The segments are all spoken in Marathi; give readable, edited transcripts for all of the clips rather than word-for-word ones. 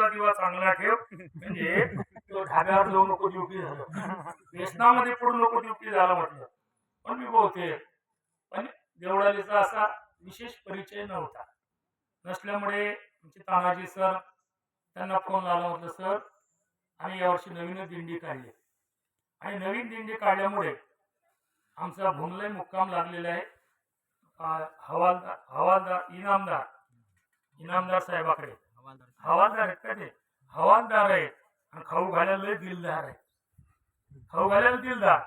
दिवा चांगला ठेव, म्हणजे तो ढाब्यावर जाऊ नको ड्युटी झालं, व्यसनामध्ये पडू नको ड्युटी झालं म्हटलं. पण मी बहुतेक पण देवळालीचा असा विशेष परिचय नव्हता. नसल्यामुळे आमचे तानाजी सर, त्यांना फोन लावला, म्हटलं सर आम्ही यावर्षी नवीनच दिंडी काढली आणि नवीन दिंडी काढल्यामुळे आमचा भुमलय मुक्काम लागलेला आहे हवालदार हवालदार इनामदार इनामदार साहेबाकडे. हवालदार आहेत का ते? हवालदार आहेत आणि खाऊ घालायला लय दिलदार आहे. खाऊ घालायला दिलदार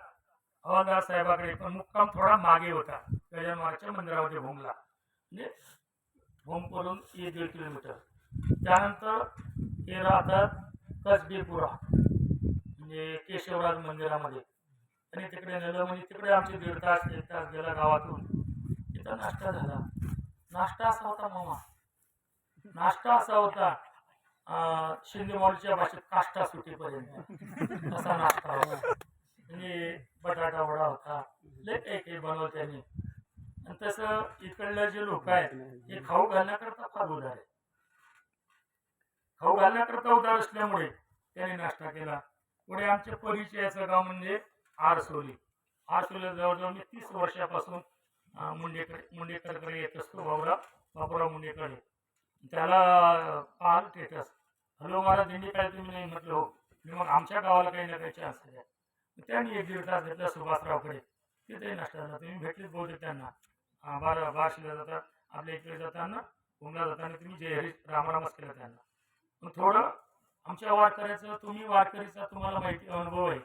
हवालदार साहेबाकडे, पण मुक्काम थोडा मागे होता गजानमाच्या मंदिरामध्ये भूमला, म्हणजे भूम करून 1-1.5 किलोमीटर. त्यानंतर ते राहतात कसबेपुरा, म्हणजे केशवराज मंदिरामध्ये, आणि तिकडे नेलं. म्हणजे तिकडे आमचे 1.5 तास 1 तास गेला गावातून. तिथं नाश्ता झाला. नाश्ता असा होता मामा, नाश्ता असा होता शिंदे मॉलच्या भाषेत काष्टा सुटीपर्यंत असा नाश्ता होता. म्हणजे बटाटा वडा होता, लय काही काही बनवलं त्यांनी. आणि तसं इकडले जे लोक आहेत हे खाऊ घालण्याकरता फार उदार आहे. खाऊ घालण्याकरता उदार असल्यामुळे त्यांनी नाश्ता केला. पुढे आमच्या परिचयाचं गाव म्हणजे आरसोली. आरसोली जवळजवळ मी 30 वर्षापासून मुंडेकरकडे येत असतो, बाबूराव मुंडेकडे. त्याला पाहिलं स्टेटस, हॅलो मला दिंडी काय तुम्ही नाही म्हटलं हो. मी मग आमच्या गावाला काही ना काही चान्स द्या. त्यांनी 1-1.5 तास घेतला सुभाषरावकडे. तिथे नाश्ता झाला. तुम्ही भेटलीच बहुतेक त्यांना. बार्शीला जाता, आपल्या इकडे जाताना भूमला जाताना तुम्ही जय हरी रामरामच केला त्यांना. मग थोडं आमच्या वारकऱ्याचं, तुम्ही वारकरीचा तुम्हाला माहिती अनुभव आहे.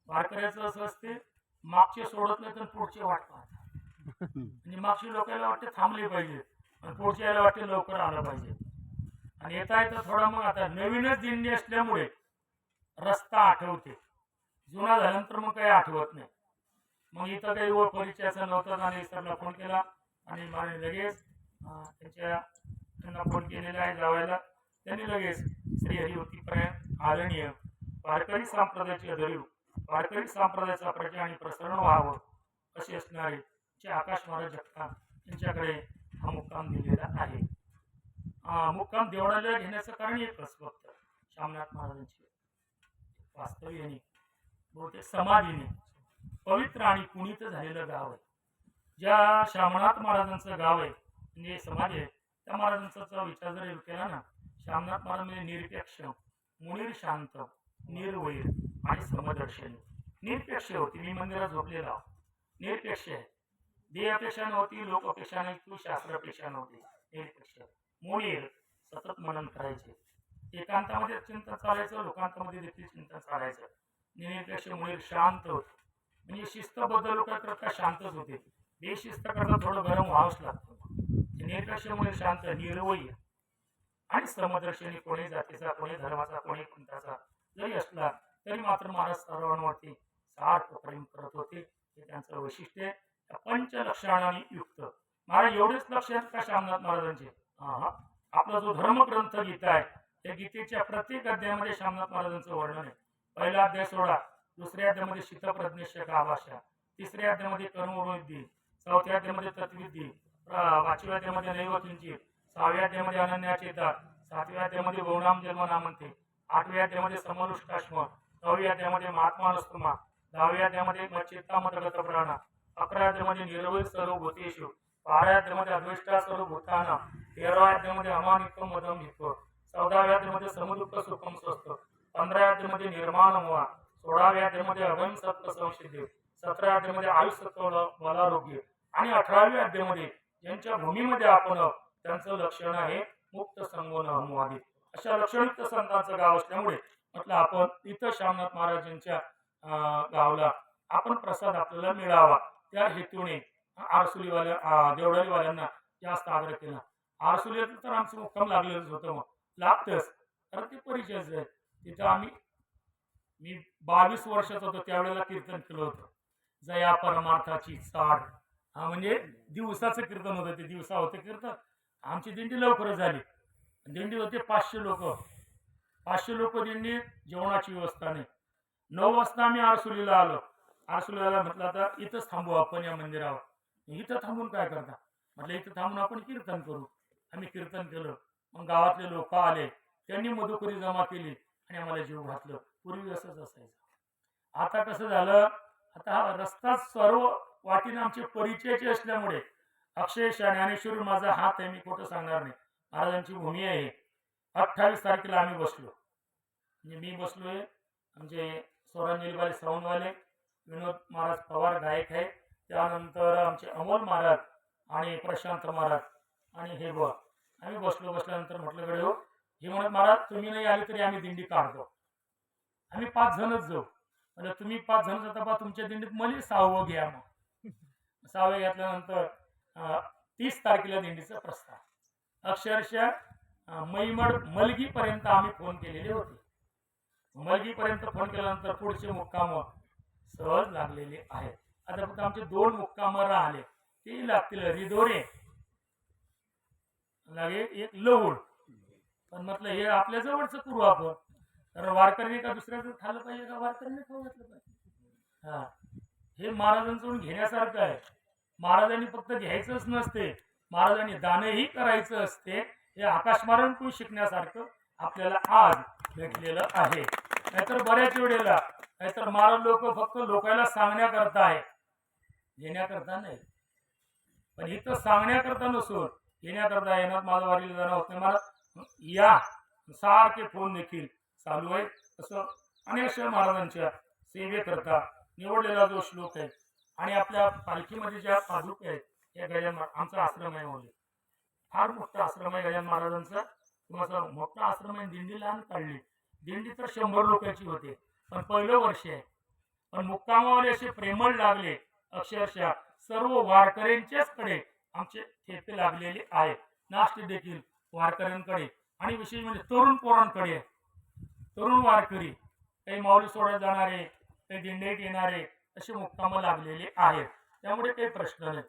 वारकऱ्याचं असं असते, मागचे सोडत नाही तर पुढचे वाट पाहतात. म्हणजे मागची लोकांना वाटते थांबले पाहिजे आणि पुढच्या यायला वाटते लवकर आलं पाहिजे. आणि येता येतं थोडा मग आता नवीनच दिंडी असल्यामुळे रस्ता आठवते, जुना झाल्यानंतर मग काही आठवत नाही. मग इथं काही व परिचयाचं नव्हतं आणि सरला फोन केला आणि मला लगेच त्यांना फोन केलेला आहे जावायला. त्यांनी लगेच श्रीहरिवतीपर्यंत आदरणीय वारकरी संप्रदायाची अधरीव वारकरी संप्रदायाचा प्रचार आणि प्रसरण व्हावं असे असणारे आकाश महाराज जगताप यांच्याकडे हा मुक्काम दिलेला आहे. मुक्काम देवळाला घेण्याचं कारण एकच फक्त, शामनाथ महाराजांची वास्तव्याने बहुतेक समाधीने पवित्र आणि पुनीत झालेलं गाव आहे. ज्या शामनाथ महाराजांचं गाव आहे म्हणजे समाधी आहे, त्या महाराजांचा विचार जर केला ना, शामनाथ महाराज म्हणजे निरपेक्ष, मुनीर शांत, निर्वैर आणि समदर्शनी. निरपेक्ष होती, मी मंदिरात झोपलेला निरपेक्ष आहे. देहापेक्षा नव्हती, लोकापेक्षा नाही, तू शास्त्रापेक्षा नव्हती, निरपेक्ष. मुनीर सतत मनन करायचे, एकांतामध्ये चिंतन चालायचं, लोकांतामध्ये देखील चिंतन चालायचं. निरपेक्ष मुनीर शांत होते, म्हणजे शिस्तबद्ध लोक करता शांतच होते. बेशिस्त करता थोडं गरम व्हावंच लागतं. निरपेक्ष मुनीर शांत, निर्वय आणि समदर्शनी. कोणी जातीचा, कोणी धर्माचा, कोणी पंथाचा जरी असला तरी मात्र महाराज सर्वांवरती सारखं प्रेम करत होते. हे त्यांचं वैशिष्ट्य. पंचलक्षणाने युक्त महाराज एवढेच लक्ष आहेत का शामनाथ महाराजांचे? आपला जो धर्मग्रंथ गीता आहे, त्या गीतेच्या प्रत्येक अध्यायामध्ये शामनाथ महाराजांचं वर्णन आहे. पहिला अध्याय सोडा, दुसऱ्या अध्यायामध्ये शीतप्रज्ञेश आभाषा, तिसऱ्या अध्यायामध्ये कर्मविद्धी, चौथ्या अध्यायामध्ये तत्विद्धी, 5व्या अध्यायामध्ये नैवकिंचित, 6व्या अध्यायामध्ये अनन्याचेता, 7व्या अध्यायामध्ये गौणाम जन्म नामंते, 8व्या अध्यायामध्ये समनुष्टाश्म, 9व्या अध्यायामध्ये महात्मानुस्तमा, 10व्या अध्यायामध्ये मच्चित्ता मतगत प्राणा, 11व्या अध्यायामध्ये निर्वैर सर्व भूतेषु, 12व्या अध्यायामध्ये अद्वेष्टा सर्व भूताना, 13व्या अध्यायामध्ये अमानित्व मदम हित्व, 14व्या अध्यायामध्ये समदुःख सुखम स्वस्थ, 15व्या अध्यायामध्ये निर्माण मोहा, 16व्या अध्यायामध्ये अभयम सत्व संसिद्धी, 17व्या अध्यायामध्ये आयुष्यत्व बलारोग्य आणि 18व्या अध्यायामध्ये ज्यांच्या भूमीमध्ये आपण त्यांचं लक्षण आहे मुक्त संगोन अनुवादित. अशा लक्षणयुक्त संतांचं गाव असल्यामुळे म्हटलं आपण इथं शामनाथ महाराजांच्या गावला आपण प्रसाद आपल्याला मिळावा, त्या हेतूने आरसुलीवाल्या देवळालीवाल्यांना जास्त आग्रह केला. आरसुलीत तर आमचं मुक्काम लागलेलंच होतं, मग लागतंच कारण ते परिचयच आहे. तिथं मी 22 वर्षाचा होतो त्यावेळेला कीर्तन केलं होतं, जया परमार्थाची चाड. म्हणजे दिवसाचं कीर्तन होतं, ते दिवसा होते कीर्तन. आमची दिंडी लवकरच झाली. दिंडी होते 500 लोक. 500 लोक दिंडी, जेवणाची व्यवस्था नाही. 9 वाजता आम्ही आरसुलीला आलो. आरसुलीला म्हटलं आता इथंच थांबू आपण या मंदिरावर. इथं थांबून काय करता म्हटलं, इथं थांबून आपण कीर्तन करू. आम्ही कीर्तन केलं. मग गावातले लोक आले, त्यांनी मधुकरी जमा केली आणि आम्हाला जीव घातलं. पूर्वी असंच असायचं. आता कसं झालं, आता हा रस्ता सर्व वाटीने आमचे परिचयाचे असल्यामुळे अक्षय ज्ञानेश्वर माझा हात आहे, मी खोटं सांगणार नाही. महाराजांची भूमी आहे. 28 तारखेला आम्ही बसलो, म्हणजे मी बसलोय, आमचे स्वरांजलीवाले साऊंडवाले विनोद महाराज पवार गायक आहे, त्यानंतर आमचे अमोल महाराज आणि प्रशांत महाराज आणि हे बुवा आम्ही बसल्यानंतर म्हटलं गडे हो, हे म्हणत महाराज तुम्ही नाही आले तरी आम्ही दिंडी काढतो, आम्ही 5 जणच जाऊ. म्हणजे तुम्ही 5 जण जाता बा, तुमच्या दिंडीत मला 6वं घ्या. मग 6वं घेतल्यानंतर 30 तारखेला दिंडीचा प्रस्ताव. अक्षरशः मलगीपर्यंत आम्ही फोन केलेले होते. मलगीपर्यंत फोन केल्यानंतर पुढचे मुक्काम सहज लागलेले आहेत. आता फक्त आमचे 2 मुक्काम राहिले, ते लागतील रिदोरे लागे एक लवड. पण म्हटलं हे आपल्या जवळचं करू आपण, तर वारकरी का दुसऱ्याचं खाल्लं पाहिजे का, वारकरीने खाऊ घातलं पाहिजे. हा, हे महाराजांचं घेण्यासारखं आहे. महाराजांनी फक्त घ्यायचंच नसते, महाराजांनी दानही करायचं असते. हे आकाशमार्गातून शिकण्यासारखं आपल्याला आज भेटलेलं आहे. नाहीतर बऱ्याच वेळेला नाहीतर महाराज लोक फक्त लोकांना सांगण्याकरता आहे, घेण्याकरता नाही. पण इथं सांगण्याकरता नसून घेण्याकरता येणार. माझं वारीला जाणं होत नाही, मला या सारखे फोन देखील चालू आहे. तसं अनेक महाराजांच्या सेवेकरता निवडलेला जो श्लोक आहे आणि आपल्या पालखीमध्ये ज्या पादुका आहेत त्या गजानन आमचा आश्रम आहे. म्हणजे फार मोठा आश्रम आहे गजानन महाराजांचा. तुम्हाला मोठा आश्रम आहे. दिंडी लहान काढली, दिंडी तर 100 लोकांची होते, पण पहिलं वर्ष आहे. पण मुक्कामावाले असे प्रेमळ लागले, अक्षरशः सर्व वारकऱ्यांच्याच कडे आमचे ठेपे लागलेले आहेत. नाश्ते देखील वारकऱ्यांकडे आणि विशेष म्हणजे तरुण पोरांकडे, तरुण वारकरी, काही माऊली सोडत जाणारे, काही दिंडीत येणारे असे मुक्काम लागलेले आहेत. त्यामुळे काही प्रश्न नाही.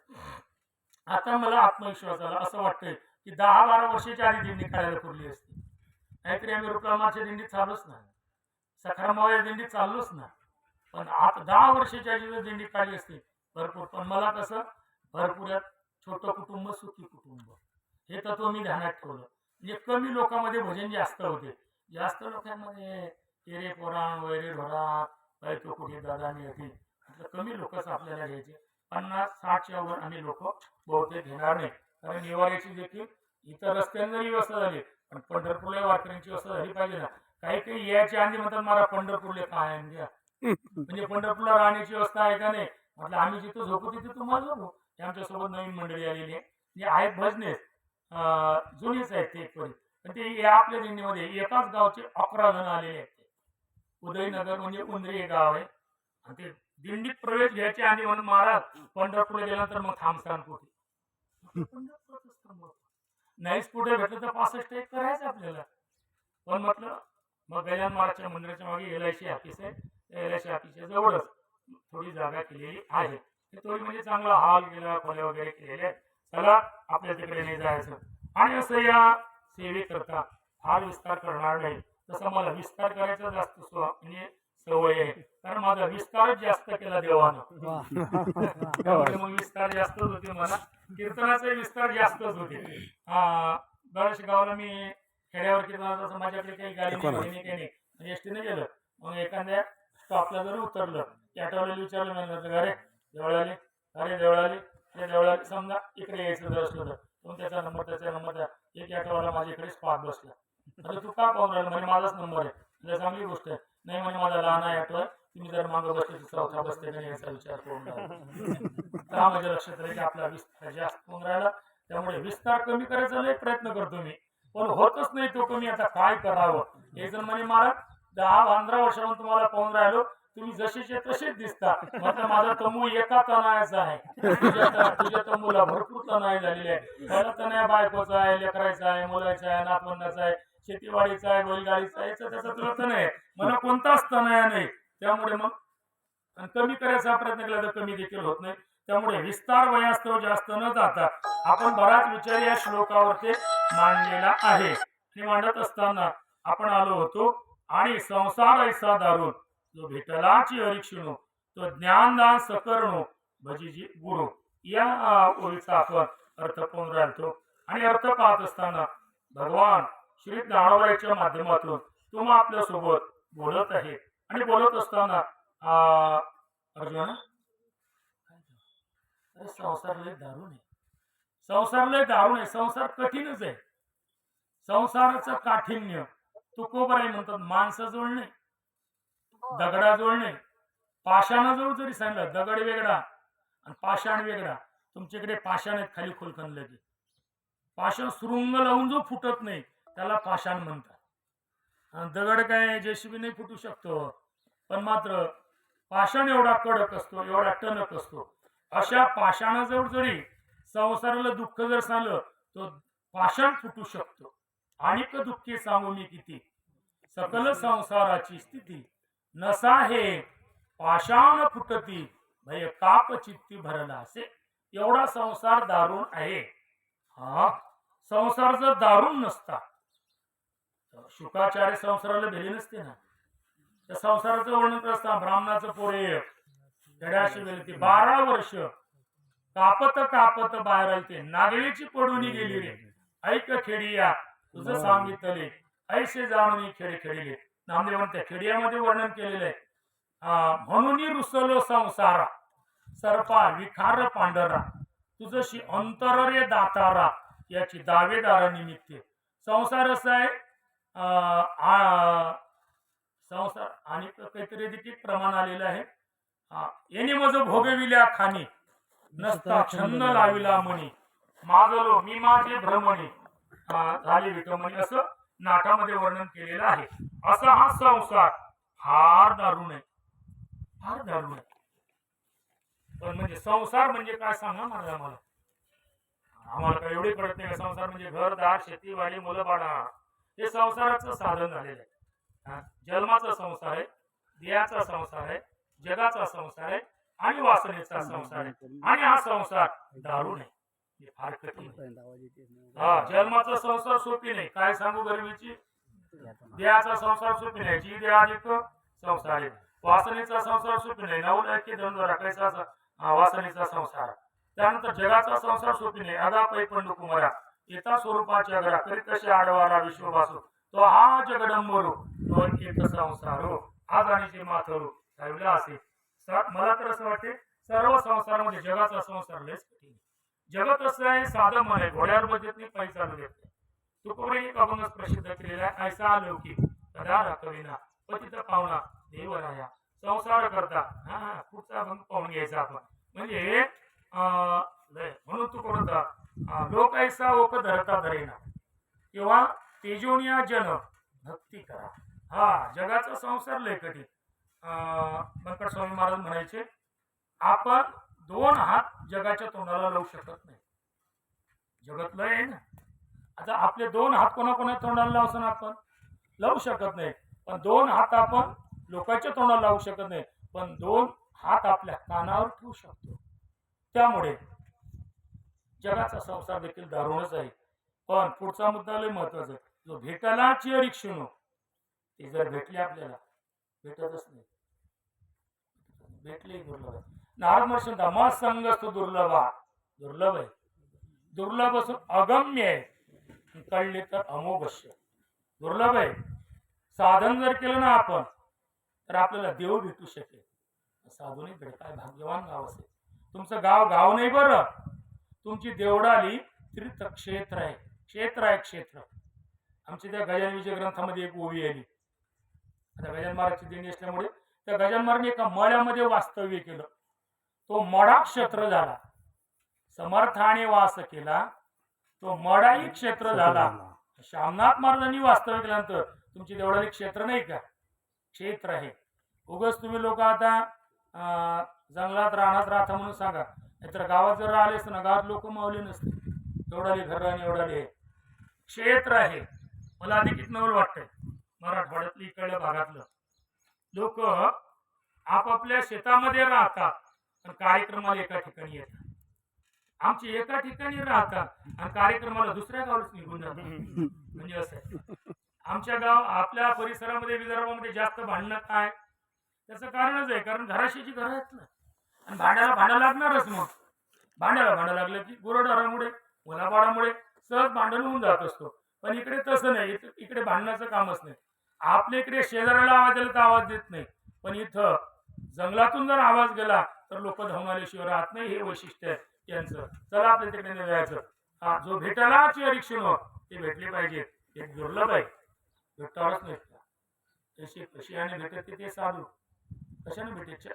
आता मला आत्मविश्वास आला, असं वाटतंय की 10-12 वर्षाच्या आधी दिंडी काढायला पुरली असती. नाहीतरी आम्ही रुपलामाच्या दिंडीत चालूच नाही, सखारामाच्या दिंडीत चाललोच ना. पण आता 10 वर्षाच्या आधी दिंडी काढली असती भरपूर. पण मला कसं भरपूर छोटं कुटुंब सुखी कुटुंब हे तत्व मी ध्यानात ठेवलं. म्हणजे कमी लोकांमध्ये भजन जास्त होते, जास्त लोकांमध्ये तेरे पुराण वैरे ढोरा तो कुठे दादानी होती. कमी लोकच आपल्याला घ्यायचे. 50-60च्या वर आम्ही लोक बहुतेक घेणार नाही. कारण निवाऱ्याची देखील इतर रस्त्यांनी जरी व्यवस्था झाली, पण पंढरपूरला वारकऱ्यांची व्यवस्था झाली पाहिजे ना. काही यायच्या आधी म्हणतात मला पंढरपूरला काय द्या, म्हणजे पंढरपूरला राहण्याची व्यवस्था आहे का नाही. म्हटलं आम्ही जिथं झोपू तिथे तुम्हाला झोपू. आमच्यासोबत नवीन मंडळी आलेली आहे, म्हणजे आहेत भजने जुनीच आहेत ते एकवरी. पण ते आपल्या दिंडीमध्ये एकाच गावचे 11 जण आलेले आहेत. उदयनगर म्हणजे उंदरी हे गाव आहे. आणि ते दिंडीत प्रवेश घ्यायच्या आधी म्हणून महाराज पंढरपूरला गेल्यानंतर मग थांबसान कुठे, नाहीच कुठे भेटलं तर 65 करायचं आपल्याला. पण म्हटलं मग गजानन महाराजच्या मंदिराच्या मागे LIC ऑफिस आहे, त्या LIC ऑफिसच्या जवळच थोडी जागा केलेली आहे. थोडी म्हणजे चांगला हॉल केला, खोल्या वगैरे केलेल्या. चला आपल्या तिकडे नाही जायचं. आणि असं या सेवेकरता फार विस्तार करणार नाही. तसं मला विस्तार करायचा जास्त म्हणजे सवय आहे, कारण माझा विस्तारच जास्त केला देवानं. मग विस्तार जास्तच होते मला, कीर्तनाचा विस्तार जास्तच होते. बऱ्याच गावाला मी खेड्यावर कीर्तनाचा माझ्याकडे काही गाडी नाही, काही नाही, म्हणजे एसटीने गेलं. मग एखाद्या स्टॉपला जर उतरलं, त्या आठवड्याला विचारलं म्हणलं अरे देवळाली, अरे देवळाली, त्या देवळाली समजा इकडे यायचं जर असलं तर मग त्याचा नंबर एक आठवड्याला माझ्याकडे स्पॉट बसला. अरे तू का पाहून राहिला, म्हणजे माझाच नंबर आहे. म्हणजे चांगली गोष्ट आहे. नाही म्हणजे माझा लहान आहे आठवड, तुम्ही जर मागं बसले तर चौथा बसते नाही याचा विचार करून राहिला. माझ्या लक्षात राहील की आपला विस्तार जास्त होऊन राहिला. त्यामुळे विस्तार कमी करायचा लय प्रयत्न करतो मी, पण होतच नाही तो कमी. आता काय करावं. एक जण म्हणे महाराज 10-15 वर्षांपासून तुम्हाला पाहून राहिलो, तुम्ही जसेचे तसेच दिसता. म्हटलं माझा तंबू एका तणायाचा आहे, तुझ्या तंबूला भरपूर तणाई झालेली आहे. पहिला तणाया बायकोचा आहे, लेकरायचा आहे, मुलाचा आहे, नातवंडाचा आहे, शेतीवाडीचा आहे, बैलगाडीचा आहे, याचा त्याचा तुला तण आहे. मला कोणताच तणाया नाही. त्यामुळे मग कमी करायचा प्रयत्न केला तर कमी देखील होत नाही. त्यामुळे विस्तार वयास्तव जास्त न जाता आपण बराच विचार या श्लोकावरती मांडलेला आहे. हे मांडत असताना आपण आलो होतो आणि संसार ऐसा दारून जो भेटलाची हरिक्षणू तो ज्ञानदान सकरणो भजीजी गुरु, या ओळीचा आपण अर्थ पाहून राहतो. आणि अर्थ पाहत असताना भगवान श्री ज्ञानोबाच्या माध्यमातून तुम्हा आपल्या सोबत बोलत आहे आणि बोलत असताना अर्जुन, अरे संसार लय दारुण आहे, संसार लय दारुण आहे, संसार कठीणच आहे. संसाराचं काठिण्य तुकोबराई म्हणतात, माणसाजवळ नाही, दगडाजवळ नाही, पाषाणाजवळ जरी सांगितलं, दगड वेगळा आणि पाषाण वेगळा. तुमच्याकडे पाषाण आहेत खाली खोलकन लगे, पाषाण सुरुंग लावून जो फुटत नाही त्याला पाषाण म्हणतात. दगड काय जेसीबी नाही फुटू शकतो, पण मात्र पाषाण एवढा कडक असतो, एवढा टणक असतो. अशा पाषाणाजवळ जरी संसाराला दुःख जर सांगलं तो पाषाण फुटू शकतो. अनेक दुःखे सांगू मी किती, सकल संसाराची स्थिती, नसा हे पाषाण फुटती, भय काप चित्ती भरला असे. एवढा संसार दारुण आहे. हा संसार जर दारुण नसता, शुकाचार्य संसाराला भेली नसते ना. त्या संसाराचं वर्णन करत असताना ब्राह्मणाचं पोरे धड्याशी गेले ते 12 वर्ष कापत कापत बाहेर आलते, नागळीची पडून गेली रे, ऐक खेडिया तुझं सांगितले, ऐसे जाणून खेडे खेळले. नामदेवांनी त्या खेडियामध्ये वर्णन केलेलं आहे. म्हणून रुसलो संसारा, सर्पा विखार पांढरा, तुझशी अंतर रे दातारा, याची दावेदारा निमित्त. संसार असा आहे, संसार आणि काहीतरी देखील प्रमाण आलेलं आहे. येणे मज भोगविल्या खाणी, नसता छंद लाविला मनी, माजलो मी माझे भ्रमणी, झाले विटमणी, असं नाटामध्ये वर्णन केलेलं आहे. असा हा संसार फार दारुण आहे, फार दारुण आहे. पण म्हणजे संसार म्हणजे काय सांगा मला, आम्हाला काय एवढे कळत नाही. संसार म्हणजे घरदार, शेतीवाडी, मुलं बाळा, हे संसाराचं साधन झालेलं आहे. जन्माचा संसार आहे, देहाचा संसार आहे, जगाचा संसार आहे आणि वासनेचा संसार आहे. आणि हा संसार दारुण आहे, फार कठीण. जन्माचा संसार सोपी नाही, काय सांगू गरमीची. देहाचा संसार सोपी नाही, जी देहाधिक संसार आहे. वासनेचा संसार सोपी नाही, नवलैक्य द्वंद्व राखायचा वासनेचा संसार. त्यानंतर जगाचा संसार सोपी नाही, अगापै पंडू कुमारा, येता स्वरूपाच्या घरा करी कशी आडवारा विश्ववासू, तो हा जगडंबरू तो एक संसारो, आज आणि माथरू साहेबला असे. मला तर असं वाटते सर्व संसारामध्ये जगाचा संसार लयच कठीण. जगत असं आहे, साधं मन आहे, घोड्यावर बसत नाही, पायी चालू देत नाही. तुकोबराई एक अभंगच प्रसिद्ध केलेला आहे, ऐसा अलौकिक कदा राखविना पतित पावना देवराया. संसार करता पुढचा अभंग पाहून घ्यायचा आपण. म्हणजे म्हणून तू करता लोक ऐसा ओक धरता धरेना, किंवा तेजोनिया जन भक्ती करा. जगाचा संसार लय कठीण. व्यंकट स्वामी महाराज म्हणायचे, आपण 2 हात जगाच्या तोंडाला लावू शकत नाही. जगत लय आहे ना. आता आपले 2 हात कोणाकोणा तोंडाला लावसन आपण लावू शकत नाही, पण 2 हात आपण लोकांच्या तोंडाला लावू शकत नाही, पण 2 हात आपल्या कानावर ठेवू शकतो. त्यामुळे जगाचा संसार देखील दारुणच आहे. पण पुढचा मुद्दा लय महत्वाचा आहे, जो भेटायला चिरीक्षणो, ते जर भेटले आपल्याला, भेटतच नाही, भेटले दुर्लभ आहे. नारद महर्षी मा संगस्त दुर्लभ आहे, दुर्लभ असून अगम्य आहे, कळले तर अमोघश्य. दुर्लभ आहे. साधन जर केलं ना आपण तर आपल्याला देव भेटू शकेल. साधू नाही भेट, काय भाग्यवान गाव असेल तुमचं. गाव नाही बरं, तुमची देवडाली तीर्थक्षेत्र आहे, क्षेत्र आहे, क्षेत्र. आमच्या त्या गजानन विजय ग्रंथामध्ये एक ओवी आली. आता गजानन महाराजची देणी असल्यामुळे त्या गजानन महाराजने एका मळ्यामध्ये वास्तव्य केलं, तो मळा क्षेत्र झाला. समर्थाने वास केला, तो मळाही क्षेत्र झाला. श्यामनाथ महाराजांनी वास्तव्य केल्यानंतर तुमची देवळाली क्षेत्र नाही का, क्षेत्र आहे. उगाच तुम्ही लोक आता जंगलात राहणार राहता म्हणून सांगा, नाहीतर गावात जर राहिले असते ना, गावात लोक मावले नसते. एवढाले घर आणि एवढाले क्षेत्र आहे. मला अधिक नवल वाटतंय, मराठवाड्यातलं इकडल्या भागातलं लोक आपापल्या शेतामध्ये राहतात आणि कार्यक्रमाला एका ठिकाणी येतात. आमचे एका ठिकाणी राहतात आणि कार्यक्रमाला दुसऱ्या गावालाच निघून जातात. म्हणजे असं आमच्या गाव आपल्या परिसरामध्ये विदर्भामध्ये जास्त भांडणं काय, त्याचं कारणच आहे, कारण घराशीची घर आहेत ना, आणि भांडं लागणारच. मग भांडं लागलं की गुरढोरामुळे मुलाबाळामुळे सहज भांडण होऊन जात असतो. पण इकडे तसं नाही, इकडे भांडण्याचं कामच नाही. आपल्या इकडे शेजाऱ्याला आवाज दिला तर आवाज देत नाही, पण इथं जंगलातून जर आवाज गेला तर लोक धावून आल्याशिवाय राहत नाही. हे वैशिष्ट्य आहे यांचं. चला आपल्या तिकडे नाही जायचं. हा, जो भेटायला रिक्षण ते भेटले पाहिजे. एक दुर्लभ आहे, भेटतावरच नाही. कशी आणि भेटत ते साधू कशाने भेटायचे.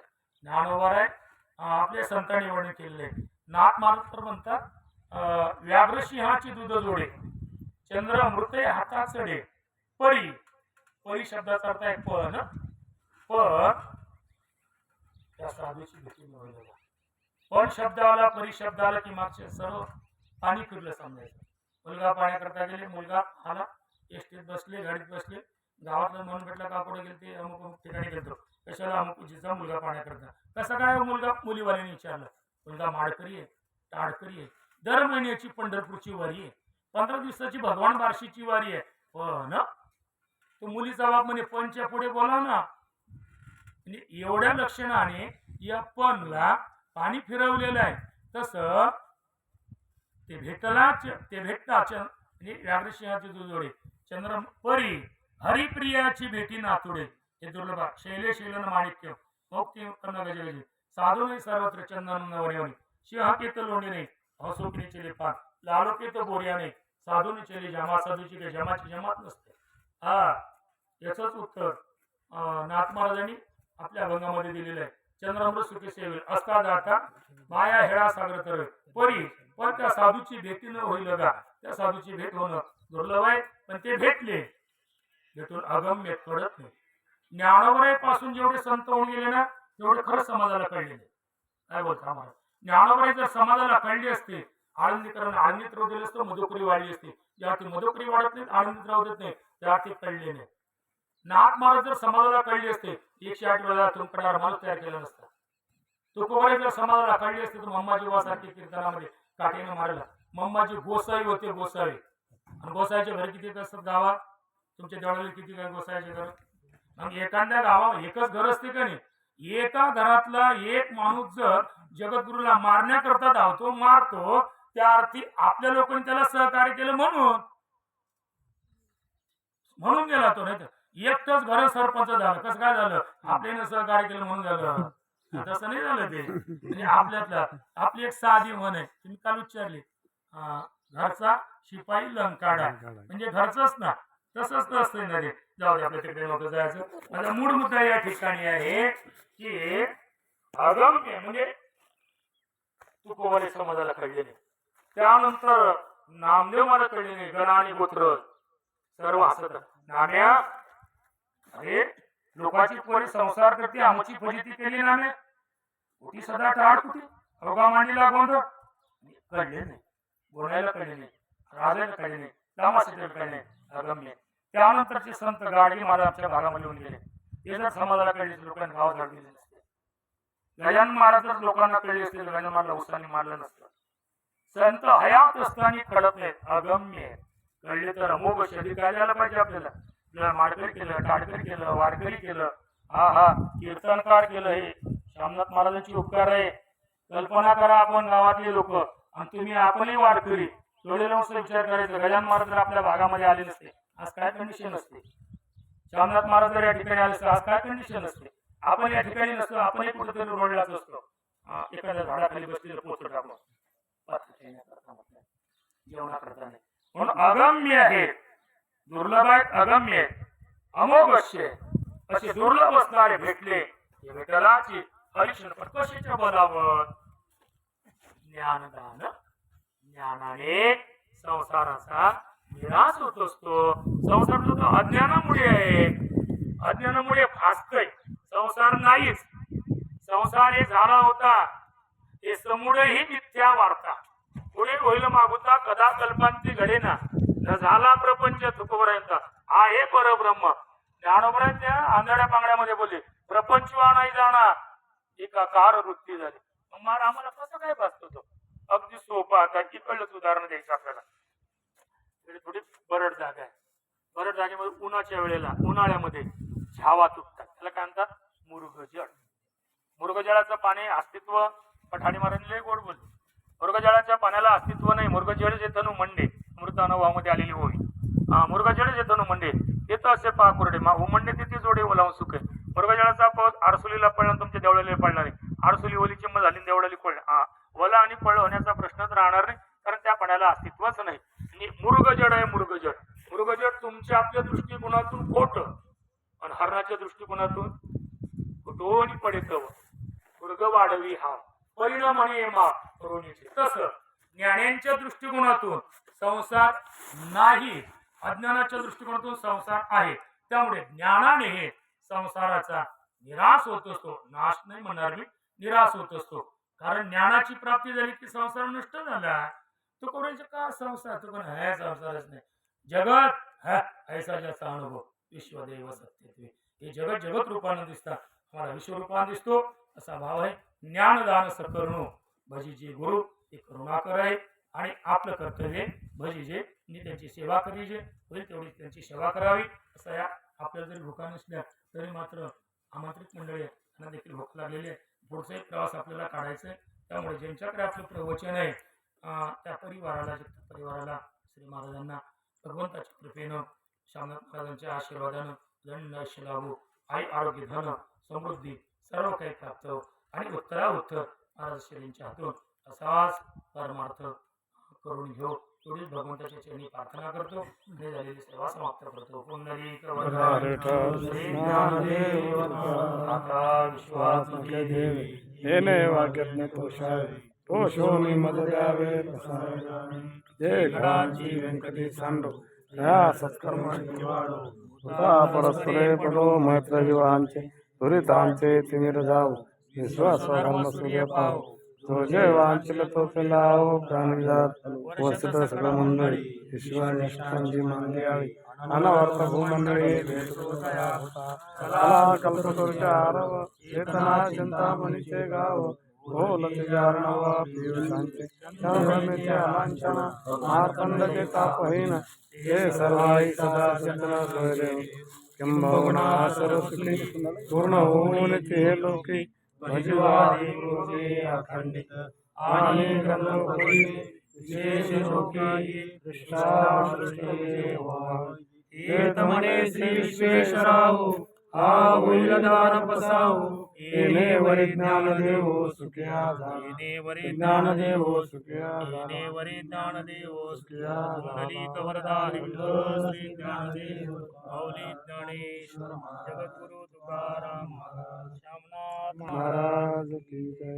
ज्ञानोबर आहे, आपल्या संतांनी वर्णन केलेले आहे. नाथ महाराज तर म्हणतात व्याघ्र सिंहाची दूध जोडे, चंद्र मृते हातात चढे, परी. परी शब्दाचा अर्थ आहे पण. पण त्या साधूची भीती मिळवली. पण शब्दाला परी शब्दाला की मागचे सर्व पाणी फिरलं समजायचं. मुलगा पाण्याकरता गेले, मुलगा आला, एसटीत बसले, गाडीत बसले, गावातलं मन भेटला का कुठे गेले ते अमुक अमुक ठिकाणी गेलो. कशाला अमुक जिचा मुलगा पाण्याकरता. कसं काय मुलगा मुलीवाल्याने विचारलं. मुलगा माडकरी आहे, टाडकरी आहे, दर महिन्याची पंढरपूरची वारी आहे, 15 दिवसाची भगवान बार्शीची वारी आहे. पण तो मुलीचा बाप म्हणे पणच्या पुढे बोला ना. म्हणजे एवढ्या लक्षणाने या पणला पाणी फिरवलेलं आहे. तसं ते भेटताच म्हणजे व्याघ्रसिंहाची जोडे, चंद्र परी हरिप्रियाची भेटी नातुडे. हे दुर्लभ. शैले शैलन माणिक्य मुक्ती कन्न गजगजे, साधू नाही सर्वत्र चंदन नवरेवणी, सिंह केत लोणी नाही, हसोकणी चेले पान, लालो केत बोरिया नाही, साधूने चेले जमा. साधूची काही जमाची जमात नसते. हा, याच उत्तर नाथ महाराजांनी आपल्या अभंगामध्ये दिलेलं आहे. चंद्रामृत सुखी सेवेल असता जाता माया हेळा सागर तर परी. पण त्या साधूची भेटी न होईल का. त्या साधूची भेट होणं दुर्लभ आहे, पण ते भेटले. भेटून अगम्य कळत नाही. ज्ञानोबराय पासून जेवढे संत होऊन गेले ना तेवढे खरंच समाजाला कळलेले. काय बोलता आम्हाला. ज्ञानोबराय जर समाजाला कळली असते, आळंदीकरण आळंदीत राहू दिलं असतं, मधुकरी वाढली असते. ज्या ती मधुकरी वाढत नाही, आळंदीत राहू देत नाही, त्या ते कळले नाही. नाथ महाराज जर समाजाला कळली असते, 108 वेळा तुमकडे माणूस तयार केला नसता. तुकोबाराय जर समाजाला कळली असते तर मम्माजी वासारखी कीर्तनामध्ये काठीने मारला. मम्माजी गोसाई होते, गोसावी. आणि गोसाईच्या घरी किती असतात गावात. तुमच्या देवळाला किती काय गोसाईचे घर. मग एखाद्या गावात एकच घर असते का नाही. एका घरातला एक माणूस जर जगद्गुरूला मारण्याकरता धावतो, मारतो, त्या अर्थी आपल्या लोकांनी त्याला सहकार्य केलं म्हणून गेला तो. नाही एकटंच घर सरपंच झालं. कसं काय झालं. आपल्याने सहकार्य केलं म्हणून झालं. तसं नाही झालं ते. म्हणजे आपल्यातला आपली एक साधी म्हण आहे, तुम्ही काल उच्चारली, घरचा शिपाई लंकाडा. म्हणजे घरचंच ना. तसंच नसतं ना रे. जाऊ दे, आपल्या तिकडे नव्हतं जायचं. माझा मूळ मुद्दा या ठिकाणी आहे की अगम्य म्हणजे तुकोबाराय समाजाला कळलेले. त्यानंतर नामदेव मला कळलेले. गण आणि गोत्र सर्व हसत. नाम्या अरे लोकांची पोरी संसार करते, आमची फजिती केली नामे. कुठे सदा टाळ कुठे अवघा मांडीला गोंध. कळले नाही, बोलायला कळले नाही, राजाला कळले नाही, तमाशाला कळले नाही. अगम्य. त्यानंतरचे संत गाडगे महाराज आमच्या भागामध्ये येऊन गेले. ते जर समाजाला कळले लोकांनी गाव झाड दिले नसते. गजानन महाराज जर लोकांना कळले असते, गजानन महाराज उसांनी मारलं नसतं. संत हयात असताना कळत नाहीत. अगम्य. कळले तर अमोघ शरीर काय द्यायला पाहिजे आपल्याला. माडकरी केलं, टाडकरी केलं, वारकरी केलं, हा कीर्तनकार केलं. हे श्यामनाथ महाराजांची उपकार आहे. कल्पना करा आपण गावातले लोक आणि तुम्ही आपणही वारकरी. थोडे विचार करायचा. गजानन महाराज जर आपल्या भागामध्ये आले नसते, आज काय कंडिशन असते. श्यामनाथ महाराज जर या ठिकाणी आले असते, आज काय कंडिशन असते. आपण या ठिकाणी नसतो, आपणही कुठेतरी रोडलाच असतो. एखाद्या झाडाखाली बसलेलं पोचट आपण जेवणा करता नाही. म्हणून अगम्य आहे, दुर्लभ आहेत, अगम्य आहेत, अमोघ असे दुर्लभ असणारे भेटले. विठ्ठलाची हरिशन कशाच्या बलावर. ज्ञानदान. ज्ञानाने संसाराचा निराश होत असतो. संसार तो अज्ञानामुळे आहे. अज्ञानामुळे भासतय. संसार नाहीच. संसार हे झाला होता, हे समुडही मिथ्या वार्ता. पुढे होईल मागुता कदा कल्पांती घडेना, न झाला प्रपंच तुकोबारायांचा आहे परब्रह्म. ज्ञानोबरांच्या आंधळ्या पांगड्यामध्ये बोलले प्रपंच नाही जाणार, एकाकार वृत्ती झाली. मग मार आम्हाला कसं काय भासतो तो. अगदी सोपा. आता इकडलंच उदाहरण द्यायचं आपल्याला. थोडी बरड जागा आहे. बरड जागेमध्ये उन्हाच्या वेळेला उन्हाळ्यामध्ये झावा तुटतात. त्याला काय म्हणतात. मुरगजळ. मुरगजळाचं पाणी अस्तित्व पठाणी महाराजांनी लय गोड बोलले. मुरगजळाच्या पाण्याला अस्तित्व नाही. मुरगजळ जे तनु मंडे मृत अनुभवामध्ये आलेली होई. मुरगाजळे जे धनु म्हणले येत असे पहा कोरडे म्हणणे तिथे जोडे ओलावून सुखे. मुरगाजळाचा पाऊस आरसोलीला पडला तुमच्या देवळाला पडला नाही. आरसोली ओलीची मग झाली देवळाली पडला. ओला आणि पळ होण्याचा प्रश्नच राहणार नाही, कारण त्या पाण्याला अस्तित्वच नाही. मुरगजड आहे मुरगजड. मुरगजड तुमच्या आपल्या दृष्टिकोनातून खोट आणि हरणाच्या दृष्टिकोनातून कुठोनी पडेत मुरग वाढवी हा परिणामाने करुणीचे. तसं ज्ञानांच्या दृष्टिकोनातून संसार नाही, अज्ञानाच्या दृष्टिकोनातून संसार आहे. त्यामुळे ज्ञानाने हे संसाराचा निराश होत असतो. नाश नाही म्हणणार मी, निराश होत असतो. कारण ज्ञानाची प्राप्ती झाली की संसार नष्ट झाला. तो कोणाचा का संसार, तो कोण है संसारच नाही. जगत ऐसा ज्याचा अनुभव विश्वदेव सत्यत्वे. हे जगत जगत रूपाने दिसतात, मला विश्वरूपाने दिसतो असा भाव आहे. ज्ञानदान सकरणो भजीचे गुरु हे करुणाकर आहे आणि आपलं कर्तव्य भजीजे त्यांची सेवा करीजे होईल तेवढी त्यांची सेवा करावी. असं या आपल्याला जरी भूका नसल्या तरी मात्र आमंत्रित मंडळी यांना देखील भूक लागलेली आहे. पुढचा प्रवास आपल्याला काढायचा आहे. त्यामुळे ज्यांच्याकडे आपलं प्रवचन आहे त्या परिवाराला श्री महाराजांना भगवंताच्या कृपेनं श्यामनाथ महाराजांच्या आशीर्वादानं दंड आयुष्य लाभो, आई आरोग्य धन समृद्धी सर्व काही प्राप्त हो आणि उत्तराउत्तर महाराज श्रींच्या हातून असाच परमार्थ करून घेऊ एवढीच भगवंताच्या चरणी प्रार्थना करतो आणि झालेली सेवा समाप्त करतो. पुंडलीक परस्परे पडो मैत्र जीवांचे दुरितांचे तिमिर जाऊ विश्वास सूर्य पाव तो जय वांचल तो लाओ प्राणी जात वसत सगळ मंडळी ईश्वरांची मानली यावी अनवर्थ भूमंडळी कला कल्पतोचारव चेतना चिंतामणीचे गाव भोलते जारणव पियुषांचे चंद्रमेचे अलांछना मार्तंडचे तापहीन हे सर्वाई सदा चंद्र सोयदेव किंबहुना सरस्वती पूर्ण होऊन ते लोकी भजवादी गुरुजी अखंडित आणि ग्रंथोपरी विशेष लोकी दृष्टादृष्टीचे व्हावे. हे तमने श्री विश्वेश्वराहू हा होईल दान पसाहू येणे वरी ज्ञान देवो सुख्या येणे वरी ज्ञान देवो सुख्या येणे वरी ज्ञान देवो सुख्या पुंडलीक वरदानी श्री ज्ञानदेव माऊली ज्ञानेश्वर जगद्गुरु तुकाराम महाराज श्यामनाथ महाराज की जय.